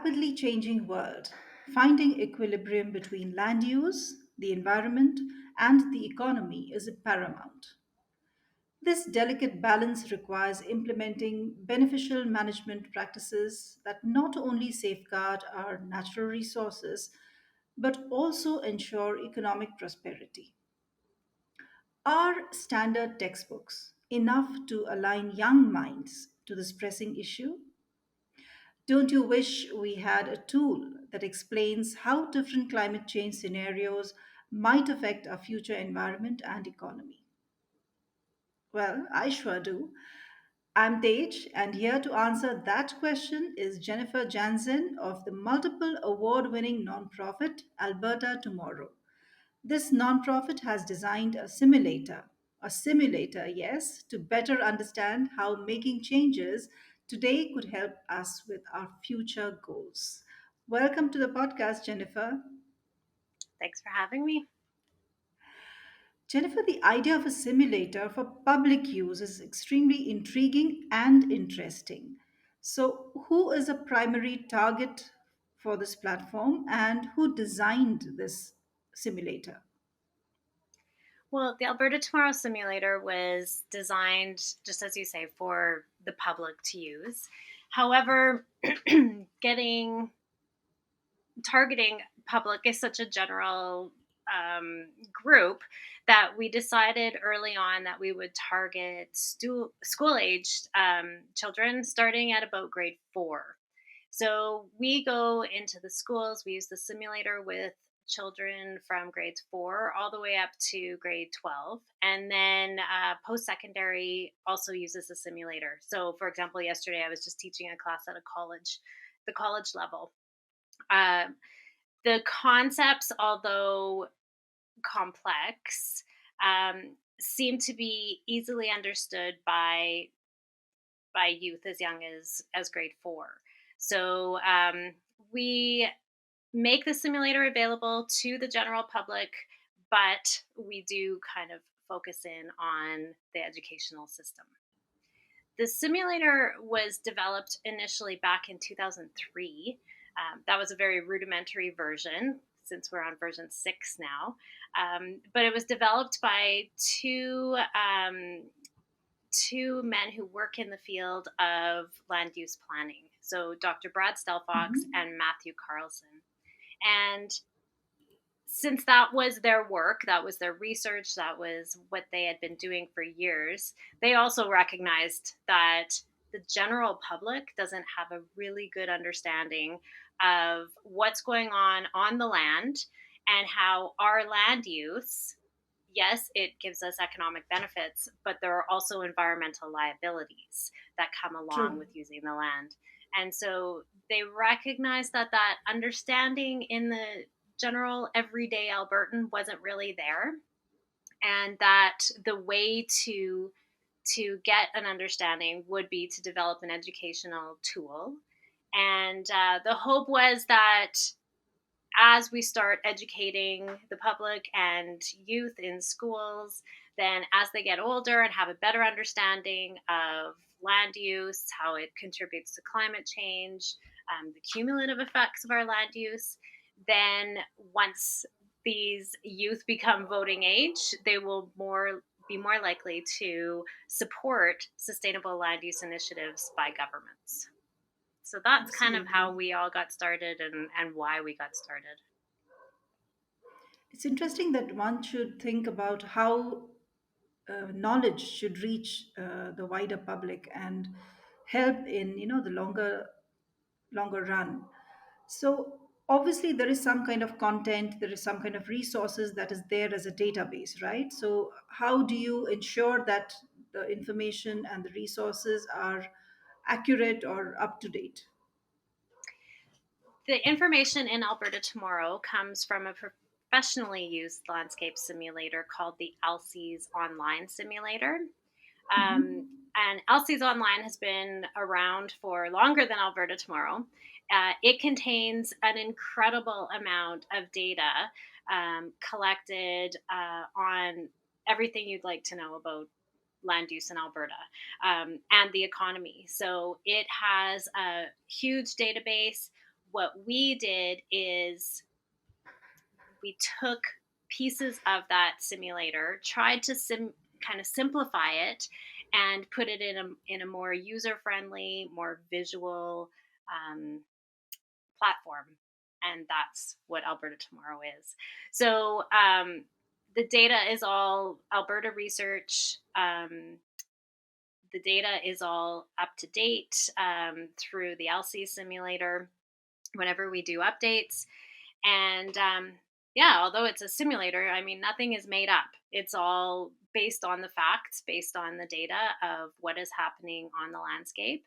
rapidly changing world, finding equilibrium between land use, the environment, and the economy is paramount. This delicate balance requires implementing beneficial management practices that not only safeguard our natural resources but also ensure economic prosperity. Are standard textbooks enough to align young minds to this pressing issue? Don't you wish we had a tool that explains how different climate change scenarios might affect our future environment and economy? Well, I sure do. I'm Tej, and here to answer that question is Jennifer Janzen of the multiple award winning nonprofit Alberta Tomorrow. This nonprofit has designed a simulator, yes, to better understand how making changes today could help us with our future goals. Welcome to the podcast, Jennifer. Thanks for having me. Jennifer, the idea of a simulator for public use is extremely intriguing and interesting. So, who is a primary target for this platform and who designed this simulator? Well, the Alberta Tomorrow Simulator was designed, just as you say, for the public to use. However, getting targeting public is such a general group that we decided early on that we would target school aged children starting at about grade 4. So we go into the schools, we use the simulator with children from grades 4 all the way up to grade 12. And then post secondary also uses the simulator. So, for example, yesterday I was just teaching a class at a college, the college level. Um, the concepts, although complex, seem to be easily understood by youth as young as grade 4. So we make the simulator available to the general public, but we do kind of focus in on the educational system. The simulator was developed initially back in 2003. That was a very rudimentary version since we're on version 6 now. But it was developed by two men who work in the field of land use planning. So Dr. Brad Stelfox Mhm. and Matthew Carlson. And since that was their work, that was their research, that was what they had been doing for years, they also recognized that the general public doesn't have a really good understanding of what's going on the land and how our land use, yes, it gives us economic benefits, but there are also environmental liabilities that come along True. with using the land. And so they recognize that understanding in the general everyday Albertan wasn't really there, and that the way to get an understanding would be to develop an educational tool. And the hope was that as we start educating the public and youth in schools, then as they get older and have a better understanding of land use, how it contributes to climate change, the cumulative effects of our land use, then once these youth become voting age, they will be more likely to support sustainable land use initiatives by governments. So that's kind of how Absolutely. we all got started and why we got started. It's interesting that one should think about how knowledge should reach the wider public and help in the longer run. So obviously there is some kind of content, there is some kind of resources that is there as a database, right? So how do you ensure that the information and the resources are accurate or up to date? The information in Alberta Tomorrow comes from a professionally used landscape simulator called the Elsie's Online Simulator. Um, Mhm. and Elsie's Online has been around for longer than Alberta Tomorrow. It contains an incredible amount of data collected on everything you'd like to know about land use in Alberta and the economy. So it has a huge database what we did is we took pieces of that simulator, tried to kind of simplify it, and put it in a more user friendly, more visual um, platform. And that's what Alberta Tomorrow is. So the data is all Alberta research. The data is all up to date through the LC simulator whenever we do updates. And yeah, although it's a simulator, I mean, nothing is made up. It's all based on the facts, based on the data of what is happening on the landscape,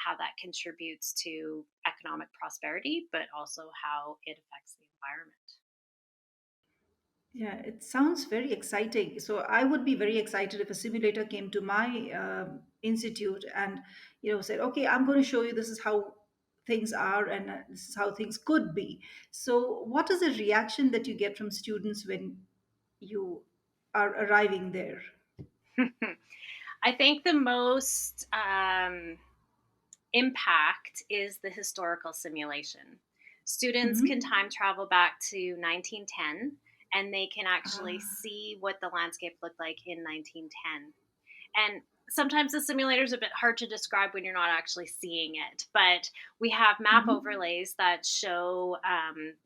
how that contributes to economic prosperity, but also how it affects the environment. Yeah, it sounds very exciting. So I would be very excited if a simulator came to my institute and, said, "Okay, I'm going to show you this is how things are and this is how things could be." So, what is the reaction that you get from students when you are arriving there? I think the most impact is the historical simulation. Students can Mm-hmm. time travel back to 1910 and they can actually Ah, see what the landscape looked like in 1910. And sometimes the simulator is a bit hard to describe when you're not actually seeing it, but we have map mm-hmm. overlays that show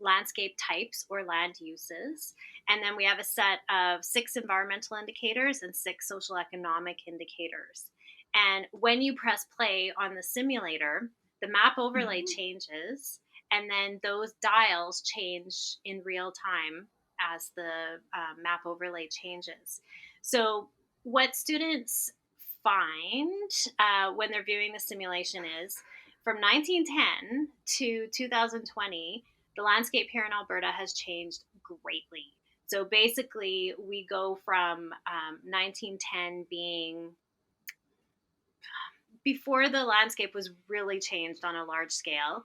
landscape types or land uses. And then we have a set of 6 environmental indicators and 6 social economic indicators. And when you press play on the simulator, the map overlay Mm-hmm. changes, and then those dials change in real time as the map overlay changes. So what students find when they're viewing the simulation is from 1910 to 2020, the landscape here in Alberta has changed greatly. So basically, we go from 1910 being before the landscape was really changed on a large scale.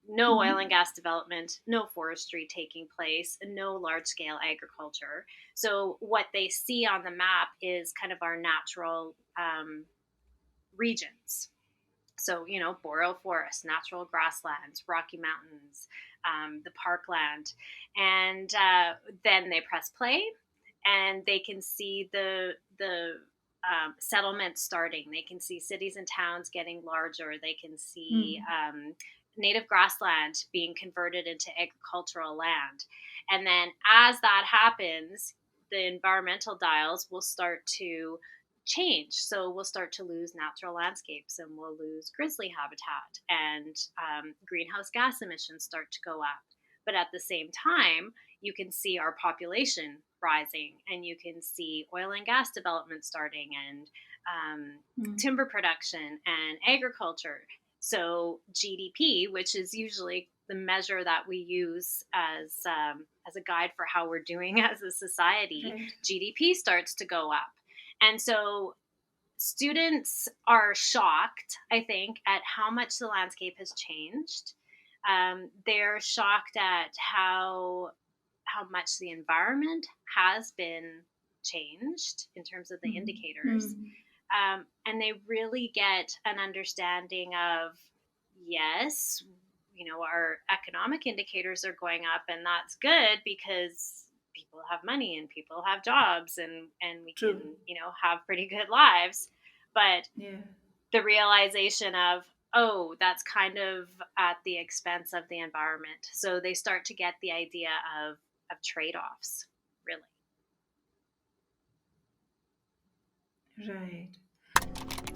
No oil and Mm-hmm. gas development, no forestry taking place, no large scale agriculture. So, what they see on the map is kind of our natural regions. So, boreal forests, natural grasslands, Rocky Mountains, the parkland. And then they press play and they can see the settlements starting. They can see cities and towns getting larger. They can see Mm-hmm. native grassland being converted into agricultural land. And then as that happens, the environmental dials will start to change. So we'll start to lose natural landscapes and we'll lose grizzly habitat, and greenhouse gas emissions start to go up. But at the same time, you can see our population rising and you can see oil and gas development starting, and timber production and agriculture. So GDP, which is usually the measure that we use as a guide for how we're doing as a society, Right. GDP starts to go up. And so students are shocked, I think, at how much the landscape has changed. They're shocked at how much the environment has been changed in terms of the indicators. Mm-hmm. And they really get an understanding of, yes, our economic indicators are going up, and that's good because people have money and people have jobs, and we can, True. have pretty good lives. But Yeah. the realization of, oh, that's kind of at the expense of the environment. So they start to get the idea of trade-offs, really. Right.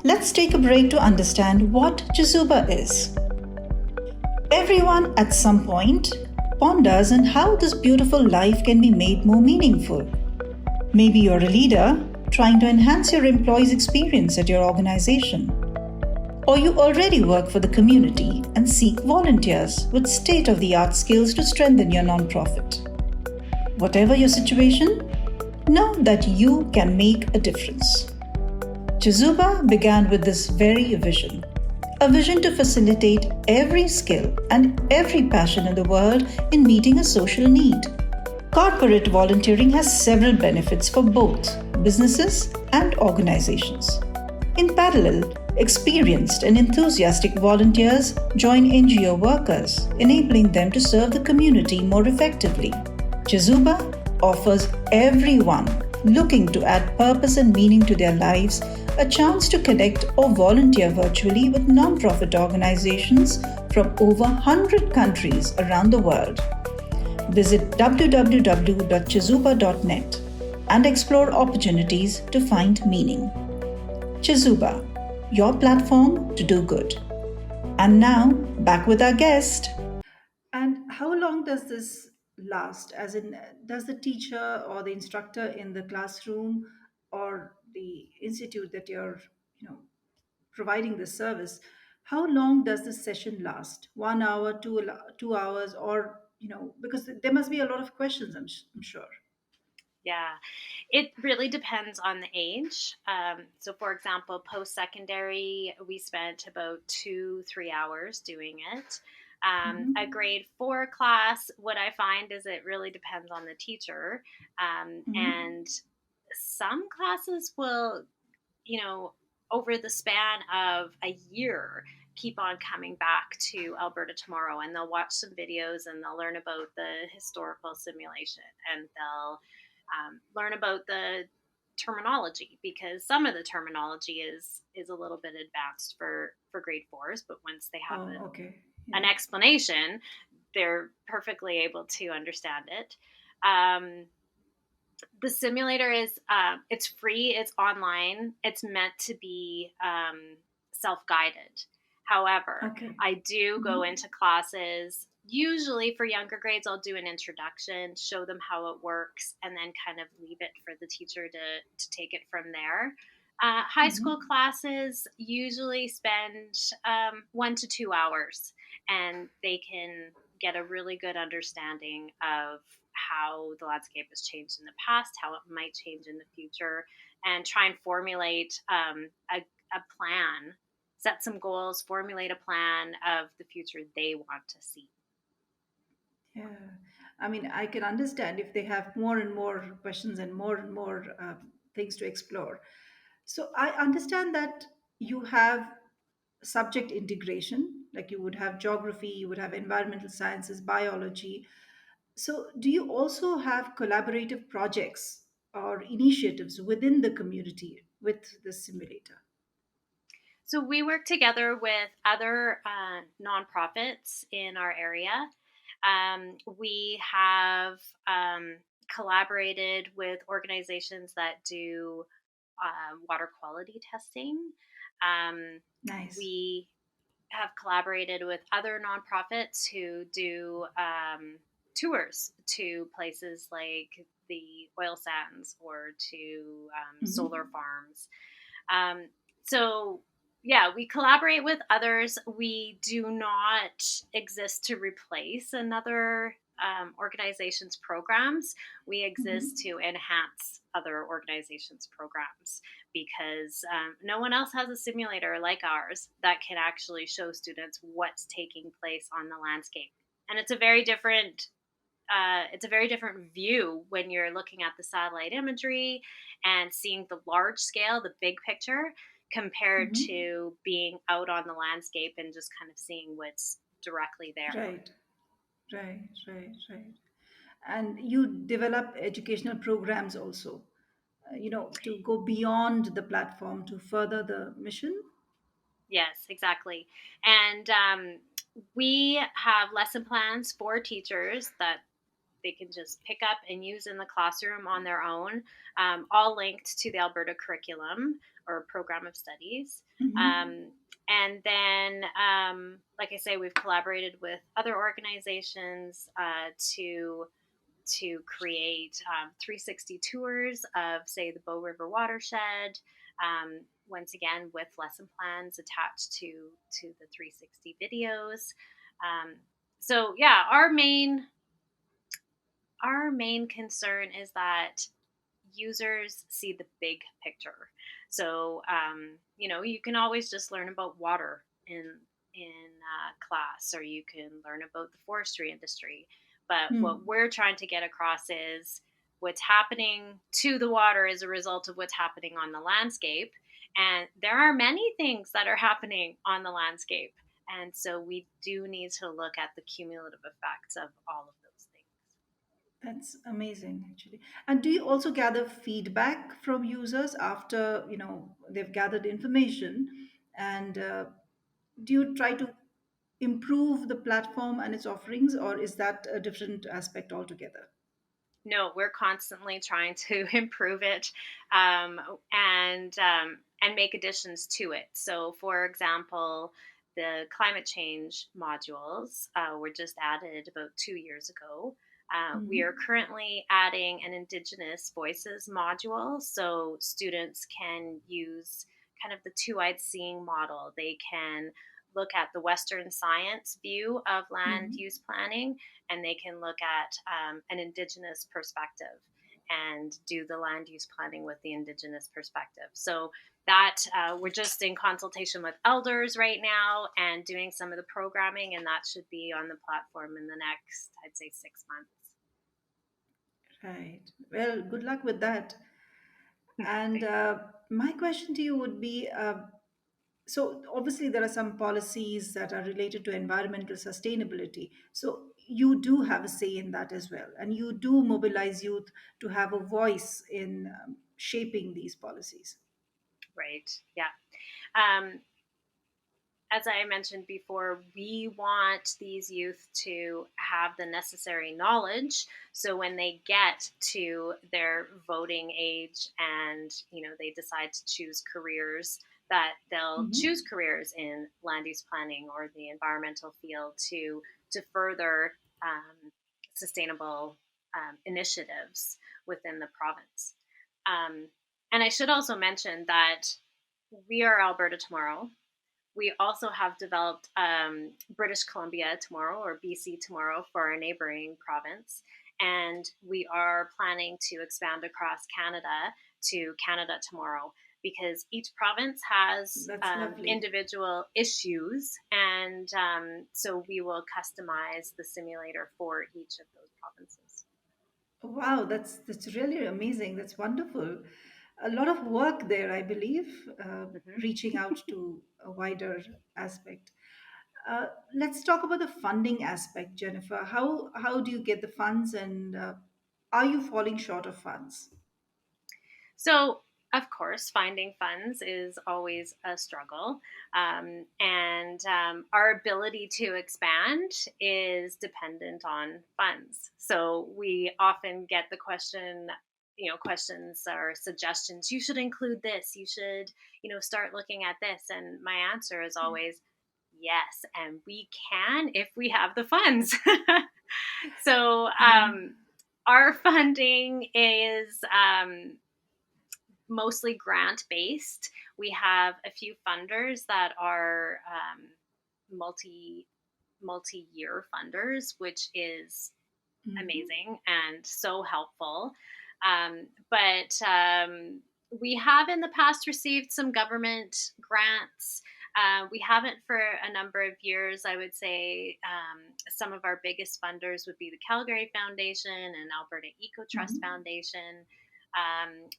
Let's take a break to understand what Chizuba is. Everyone at some point ponders on how this beautiful life can be made more meaningful. Maybe you're a leader trying to enhance your employees' experience at your organization. Or you already work for the community and seek volunteers with state of the art skills to strengthen your nonprofit. Whatever your situation, know that you can make a difference. Chizuba began with this very vision, a vision to facilitate every skill and every passion in the world in meeting a social need. Corporate volunteering has several benefits for both businesses and organizations. In parallel, Experienced and enthusiastic volunteers join NGO workers, enabling them to serve the community more effectively. Chizuba offers everyone looking to add purpose and meaning to their lives a chance to connect or volunteer virtually with nonprofit organizations from over 100 countries around the world. Visit www.chizuba.net and explore opportunities to find meaning. Chizuba, your platform to do good. And now, back with our guest. And how long does this last? As in, does the teacher or the instructor in the classroom or the institute that you're, you know, providing this service, how long does this session last? 1 hour, 2 hours, or because there must be a lot of questions. I'm sure. Yeah, it really depends on the age. So, for example, post secondary, we spent about 2, 3 hours doing it. A Mm-hmm. grade 4 class, what I find is it really depends on the teacher. Mm-hmm. And some classes will, you know, over the span of a year, keep on coming back to Alberta Tomorrow, and they'll watch some videos and they'll learn about the historical simulation, and they'll learn about the terminology, because some of the terminology is a little bit advanced for grade fours, but once they have Oh, okay. an Yeah. explanation, they're perfectly able to understand it. Um, the simulator is it's free, it's online, it's meant to be self-guided. However, Okay. I do go Mm-hmm. into classes usually for younger grades. I'll do an introduction, show them how it works, and then kind of leave it for the teacher to take it from there. High school Mm-hmm. classes usually spend 1 to 2 hours, and they can get a really good understanding of how the landscape has changed in the past, how it might change in the future, and try and formulate a plan, set some goals, formulate a plan of the future they want to see. Yeah, I mean, I can understand if they have more and more questions and more things to explore. So I understand that you have subject integration, like you would have geography, you would have environmental sciences, biology. So do you also have collaborative projects or initiatives within the community with the simulator? So we work together with other nonprofits in our area. We have collaborated with organizations that do water quality testing. Um, Nice. we have collaborated with other nonprofits who do tours to places like the oil sands or to solar Hmm. farms. Um, so, yeah, we collaborate with others. We do not exist to replace another organization's programs. We exist Hmm. to enhance other organizations' programs, because no one else has a simulator like ours that can actually show students what's taking place on the landscape. And it's a very different view when you're looking at the satellite imagery and seeing the large scale, the big picture, compared Hmm. to being out on the landscape and just kind of seeing what's directly there. Right, right. And you develop educational programs also, to go beyond the platform to further the mission. Yes, exactly. And we have lesson plans for teachers that they can just pick up and use in the classroom on their own, all linked to the Alberta curriculum or program of studies. Hmm. Um, and then, like I say, we've collaborated with other organizations to create 360 tours of, say, the Bow River watershed. Once again, with lesson plans attached to the 360 videos. Um, so yeah, our main concern is that users see the big picture. So you can always just learn about water in class, or you can learn about the forestry industry. But what Hmm. we're trying to get across is what's happening to the water as a result of what's happening on the landscape, And there are many things that are happening on the landscape. And so we do need to look at the cumulative effects of all of those things. That's amazing, actually. And do you also gather feedback from users after they've gathered information? And do you try to improve the platform and its offerings, or is that a different aspect altogether? No, we're constantly trying to improve it, and make additions to it. So, for example, the climate change modules were just added about 2 years ago. We are Hmm. currently adding an Indigenous Voices module, so students can use kind of the two-eyed seeing model. They can look at the Western science view of land Hmm. use planning, and they can look at an Indigenous perspective and do the land use planning with the Indigenous perspective. So that we're just in consultation with elders right now and doing some of the programming, and that should be on the platform in the next, I'd say, 6 months. Right. Well, good luck with that. And Thanks. my question to you would be, so obviously there are some policies that are related to environmental sustainability. So you do have a say in that as well, and you do mobilize youth to have a voice in shaping these policies. Right. Yeah. Um, as I mentioned before, we want these youth to have the necessary knowledge. So when they get to their voting age and they decide to choose careers, that they'll choose Hmm. careers in land use planning or the environmental field to further sustainable initiatives within the province. Um, and I should also mention that we are Alberta Tomorrow. We also have developed British Columbia Tomorrow, or BC Tomorrow, for our neighboring province. And we are planning to expand across Canada to Canada Tomorrow, because each province has That's lovely. individual issues. And so we will customize the simulator for each of those provinces. Wow, that's really amazing. That's wonderful. A lot of work there, I believe, Mhm. reaching out to a wider aspect. Let's talk about the funding aspect, Jennifer. How do you get the funds, and are you falling short of funds? So, of course, finding funds is always a struggle. And our ability to expand is dependent on funds. So, we often get the question, questions or suggestions. You should include this. You should, start looking at this. And my answer is always yes. And we can if we have the funds. So, our funding is mostly grant based. We have a few funders that are multi multi year funders, which is Mhm. amazing and so helpful. But we have in the past received some government grants. We haven't for a number of years. I would say some of our biggest funders would be the Calgary Foundation and Alberta Eco Trust Mhm. Foundation.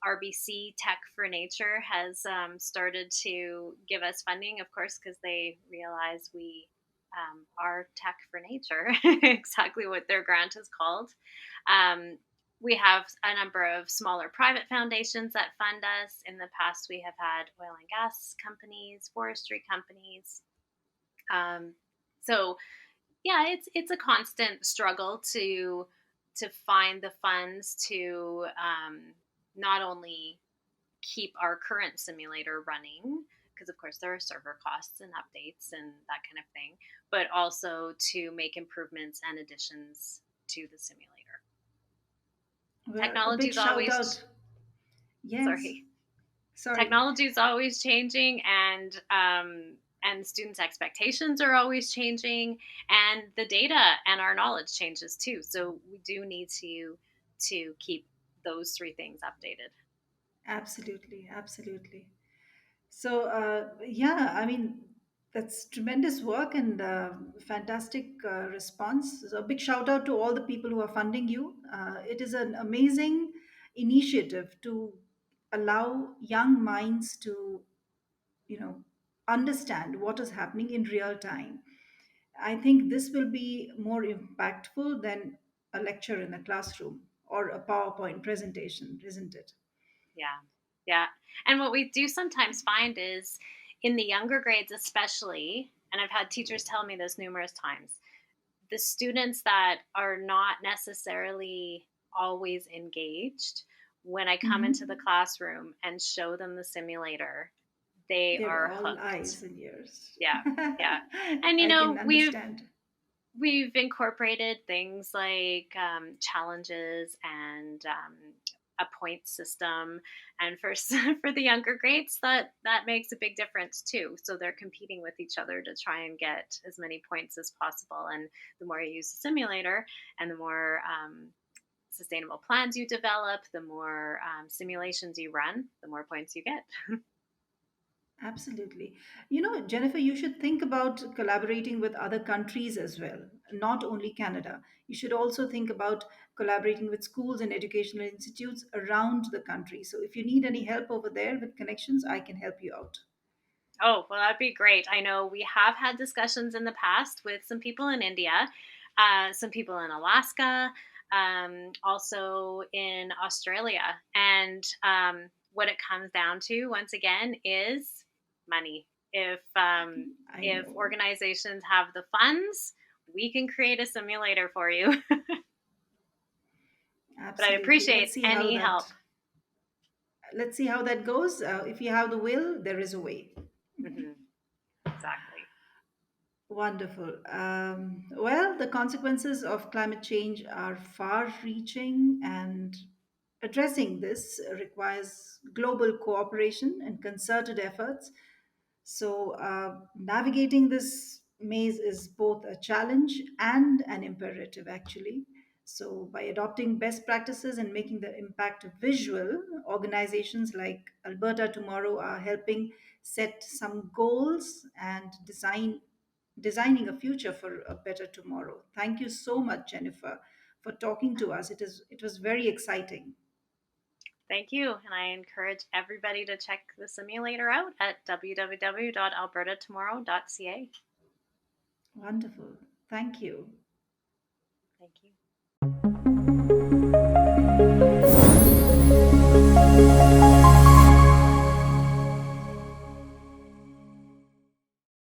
RBC Tech for Nature has started to give us funding, of course, because they realize we are tech for nature, exactly what their grant is called. Um, we have a number of smaller private foundations that fund us. In the past, we have had oil and gas companies, forestry companies. Um, so yeah, it's a constant struggle to find the funds to not only keep our current simulator running, because of course there are server costs and updates and that kind of thing, but also to make improvements and additions to the simulator. Well, a Technology big is shout always out. Yes. sorry. Sorry. Technology is always changing, and students' expectations are always changing, and the data and our knowledge changes too. So we do need to keep those three things updated. Absolutely. Absolutely. So, yeah, I mean, that's tremendous work and fantastic response. So, a big shout out to all the people who are funding you. It is an amazing initiative to allow young minds to you know, understand what is happening in real time. I think this will be more impactful than a lecture in a classroom or a PowerPoint presentation, isn't it? Yeah. Yeah. And what we do sometimes find is in the younger grades, especially, and I've had teachers tell me this numerous times, the students that are not necessarily always engaged, when I come into the Hmm. classroom and show them the simulator, they They're are all hooked. eyes and ears. Yeah. Yeah. And I can understand. we've incorporated things like challenges and a point system, and for for the younger grades, that makes a big difference too. So they're competing with each other to try and get as many points as possible. And the more you use the simulator, and the more sustainable plans you develop, the more simulations you run, the more points you get. Absolutely. You know, Jennifer, you should think about collaborating with other countries as well, not only Canada. You should also think about collaborating with schools and educational institutes around the country. So if you need any help over there with connections, I can help you out. Oh, well, that'd be great. I know we have had discussions in the past with some people in India, some people in Alaska, also in Australia. And what it comes down to, once again, is money. I If know. organizations have the funds, we can create a simulator for you. But I Absolutely. appreciate any help. Let's see how that goes. If you have the will, there is a way. Hmm. Exactly. Wonderful. Well, the consequences of climate change are far reaching, and addressing this requires global cooperation and concerted efforts. So, navigating this maze is both a challenge and an imperative, actually. So, by adopting best practices and making the impact visual, organizations like Alberta Tomorrow are helping set some goals and designing a future for a better tomorrow. Thank you so much, Jennifer, for talking to us. It was very exciting. Thank you. And I encourage everybody to check the simulator out at www.albertatomorrow.ca. Wonderful. Thank you. Thank you.